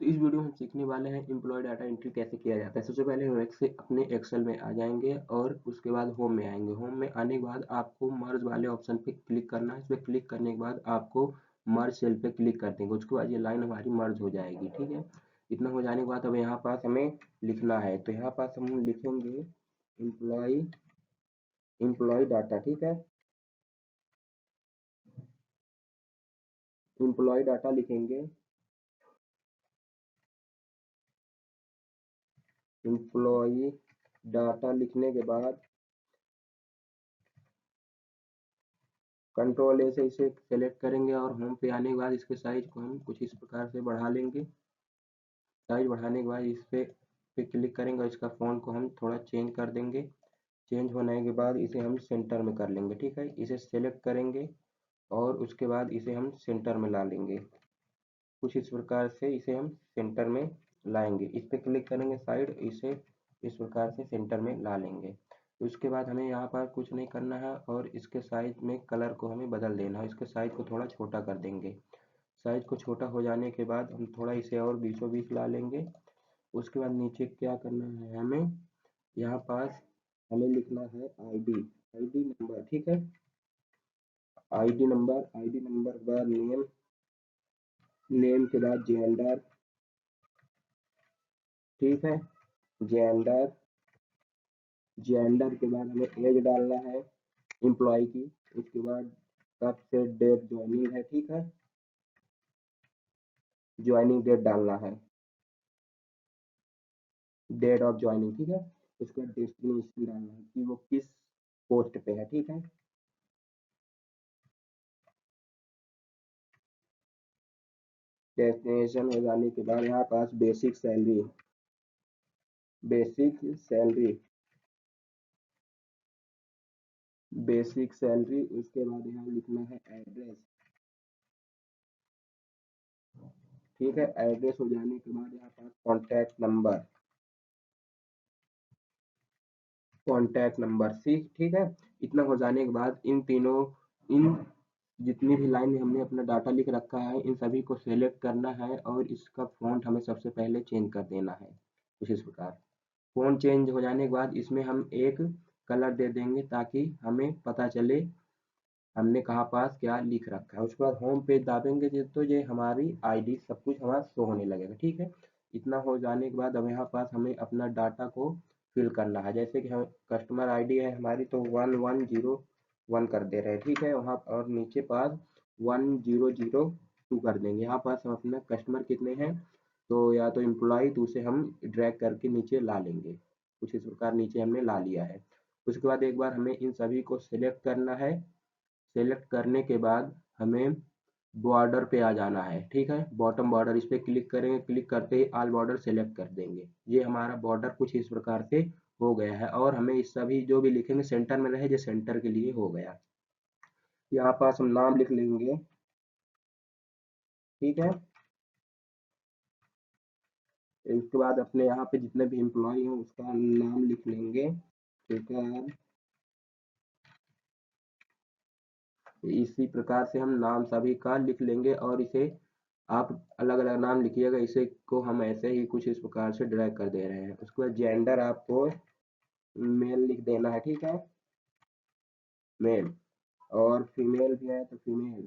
तो इस वीडियो में हम सीखने वाले हैं एम्प्लॉय डाटा एंट्री कैसे किया जाता है। सबसे पहले हम अपने एक्सेल में आ जाएंगे और उसके बाद होम में आएंगे। होम में आने के बाद आपको मर्ज वाले ऑप्शन पे क्लिक करना है। इस पर क्लिक करने के बाद आपको मर्ज सेल पे क्लिक कर देंगे। उसके बाद ये लाइन हमारी मर्ज हो जाएगी। ठीक है, इतना हो जाने के बाद अब यहाँ पास हमें लिखना है, तो यहाँ पास हम लिखेंगे एम्प्लॉय एम्प्लॉय डाटा। ठीक है, एम्प्लॉय डाटा लिखेंगे। एम्प्लॉय डाटा लिखने के बाद कंट्रोल ए से इसे सेलेक्ट करेंगे और होम पे आने के बाद इसके साइज को हम कुछ इस प्रकार से बढ़ा लेंगे। साइज बढ़ाने के बाद इस पे क्लिक करेंगे और इसका फ़ॉन्ट को हम थोड़ा चेंज कर देंगे। चेंज होने के बाद इसे हम सेंटर में कर लेंगे। ठीक है, इसे सेलेक्ट करेंगे और उसके बाद इसे हम सेंटर में ला लेंगे। कुछ इस प्रकार से इसे हम सेंटर में लाएंगे। इस पे क्लिक करेंगे साइड, इसे इस प्रकार से सेंटर में ला लेंगे। उसके बाद हमें यहाँ पर कुछ नहीं करना है और इसके साइज में कलर को हमें बदल देना है। इसके साइज को थोड़ा छोटा कर देंगे। साइज को छोटा हो जाने के बाद हम थोड़ा इसे और बीचों बीच ला लेंगे। उसके बाद नीचे क्या करना है, हमें यहाँ पास हमें लिखना है आईडी नंबर। ठीक है, आईडी नंबर के बाद नेम, नेम के बाद जेंडर। ठीक है, जेंडर, जेंडर के बाद हमें एज डालना है एम्प्लॉय की। उसके बाद कब से डेट ज्वाइनिंग है। ठीक है, ज्वाइनिंग डेट डालना है, डेट ऑफ ज्वाइनिंग। ठीक है, उसके बाद डेस्टिनेशन डालना है कि वो किस पोस्ट पे है। ठीक है, डेस्टिनेशन हो जाने के बाद यहाँ पास basic salary, basic salary, basic salary. उसके बाद यहाँ लिखना है एड्रेस। ठीक है, एड्रेस हो जाने के बाद यहाँ पास contact number, contact number C. ठीक है, इतना हो जाने के बाद इन तीनों, इन जितनी भी लाइन में हमने अपना डाटा लिख रखा है इन सभी को सेलेक्ट करना है और इसका फ़ॉन्ट हमें सबसे पहले चेंज कर देना है कुछ इस प्रकार। फ़ॉन्ट चेंज हो जाने के बाद इसमें हम एक कलर दे देंगे ताकि हमें पता चले हमने कहाँ पास क्या लिख रखा है। उसके बाद होम पेज दाबेंगे तो ये हमारी आईडी सब कुछ हमारा शो होने लगेगा। ठीक है, इतना हो जाने के बाद अब यहाँ पास हमें अपना डाटा को फिल करना है। जैसे कि हम कस्टमर आईडी है हमारी, तो 1101 कर दे रहे हैं। ठीक है, वहाँ और नीचे पास 1002 कर देंगे। यहाँ पास हम अपना कस्टमर कितने हैं, तो या तो एम्प्लॉय, तो उसे हम ड्रैग करके नीचे ला लेंगे। कुछ इस प्रकार नीचे हमने ला लिया है। उसके बाद एक बार हमें इन सभी को सिलेक्ट करना है। सेलेक्ट करने के बाद हमें बॉर्डर पे आ जाना है। ठीक है, बॉटम बॉर्डर, इस पे क्लिक करेंगे। क्लिक करते ही ऑल बॉर्डर सेलेक्ट कर देंगे। ये हमारा बॉर्डर कुछ इस प्रकार से हो गया है और हमें इस सभी जो भी लिखेंगे सेंटर में रहे, जो सेंटर के लिए हो गया। यहाँ पास हम नाम लिख लेंगे। ठीक है, इसके बाद अपने यहाँ पे जितने भी एम्प्लॉय हैं उसका नाम लिख लेंगे। ठीक है, इसी प्रकार से हम नाम सभी का लिख लेंगे और इसे आप अलग अलग नाम लिखिएगा। इसे को हम ऐसे ही कुछ इस प्रकार से ड्रैग कर दे रहे हैं। उसके बाद जेंडर आपको मेल लिख देना है। ठीक है, मेल, और फीमेल भी है तो फीमेल,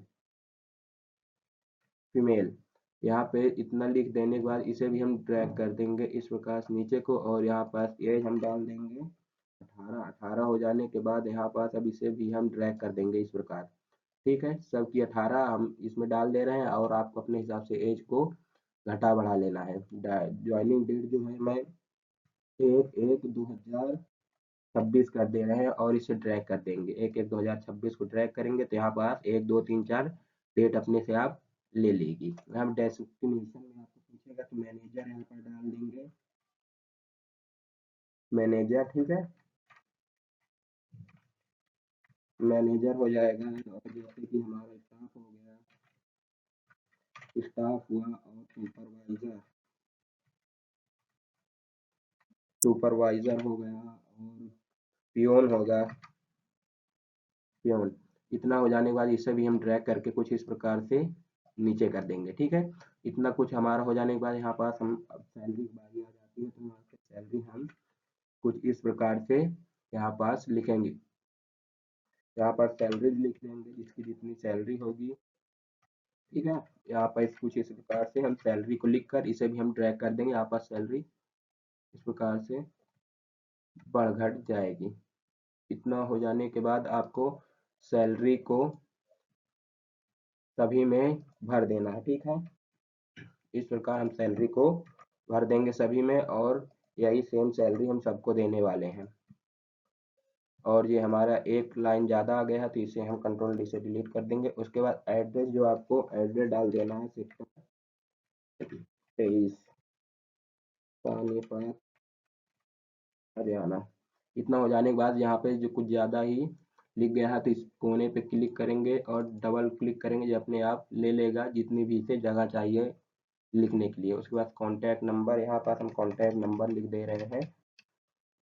फीमेल। यहाँ पे इतना लिख देने के बाद इसे भी हम ड्रैग कर देंगे इस प्रकार से नीचे को और यहाँ पास एज हम डाल देंगे 18। 18 हो जाने के बाद यहाँ पास अब इसे भी हम ड्रैग कर देंगे इस प्रकार। ठीक है, सबकी 18 हम इसमें डाल दे रहे हैं और आपको अपने हिसाब से एज को घटा बढ़ा लेना है। ज्वाइनिंग डेट जो है मैं 1/1/2026 कर दे रहे हैं और इसे ड्रैग कर देंगे। 1/1/2026 को ड्रैग करेंगे तो यहाँ पास 1 2 3 4 डेट अपने से आप ले लेगी। हम डेस्टिनेशन में आपको पूछेगा तो मैनेजर यहाँ पर डाल देंगे, मैनेजर। ठीक है, मैनेजर हो जाएगा। और जैसे कि हमारा स्टाफ हो गया, स्टाफ हुआ, और सुपरवाइजर, सुपरवाइजर हो गया, और पियोन होगा, पियोन। इतना हो जाने के बाद इसे भी हम ड्रैग करके कुछ इस प्रकार से नीचे कर देंगे। ठीक है, इतना कुछ हमारा हो जाने के बाद यहाँ पास हम अब सैलरी की बारी आ जाती है, तो यहाँ पे सैलरी हम कुछ इस प्रकार से यहाँ पास लिखेंगे। यहाँ पर सैलरी लिख देंगे, जिसकी जितनी सैलरी होगी। ठीक है, यहाँ पर कुछ इस प्रकार से हम सैलरी को लिख कर इसे भी हम ड्रैग कर देंगे। यहाँ पर सैलरी इस प्रकार से बढ़ घट जाएगी। इतना हो जाने के बाद आपको सैलरी को सभी में भर देना है। ठीक है, इस प्रकार हम सैलरी को भर देंगे सभी में, और यही सेम सैलरी हम सबको देने वाले हैं। और ये हमारा एक लाइन ज़्यादा आ गया है, तो इसे हम कंट्रोल डी से डिलीट कर देंगे। उसके बाद एड्रेस, जो आपको एड्रेस डाल देना है, सेक्टर 23 पानीपत हरियाणा। इतना हो जाने के बाद यहाँ पे जो कुछ ज़्यादा ही लिख गया है, तो इस कोने पे क्लिक करेंगे और डबल क्लिक करेंगे, जो अपने आप ले लेगा जितनी भी इसे जगह चाहिए लिखने के लिए। उसके बाद कॉन्टैक्ट नंबर, यहाँ पास हम कॉन्टैक्ट नंबर लिख दे रहे हैं।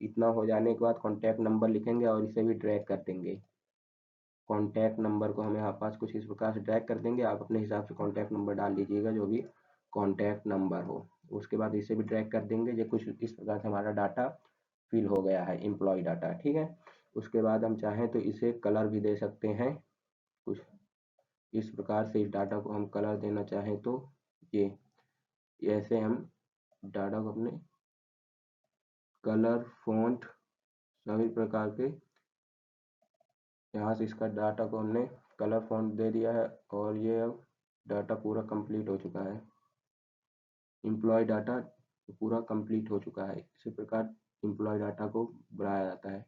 इतना हो जाने के बाद कॉन्टैक्ट नंबर लिखेंगे और इसे भी ड्रैग कर देंगे। कॉन्टैक्ट नंबर को हम यहाँ पास कुछ इस प्रकार से ड्रैग कर देंगे। आप अपने हिसाब से कॉन्टैक्ट नंबर डाल लीजिएगा, जो भी कॉन्टैक्ट नंबर हो। उसके बाद इसे भी ड्रैग कर देंगे। ये कुछ इस प्रकार से हमारा डाटा फिल हो गया है, एम्प्लॉय डाटा। ठीक है, उसके बाद हम चाहें तो इसे कलर भी दे सकते हैं। कुछ इस प्रकार से इस डाटा को हम कलर देना चाहें तो ये ऐसे हम डाटा को अपने कलर, फ़ॉन्ट सभी प्रकार के, यहाँ से इसका डाटा को हमने कलर फ़ॉन्ट दे दिया है, और ये अब डाटा पूरा कंप्लीट हो चुका है। एम्प्लॉय डाटा पूरा कंप्लीट हो चुका है। इसी प्रकार एम्प्लॉय डाटा को बढ़ाया जाता है।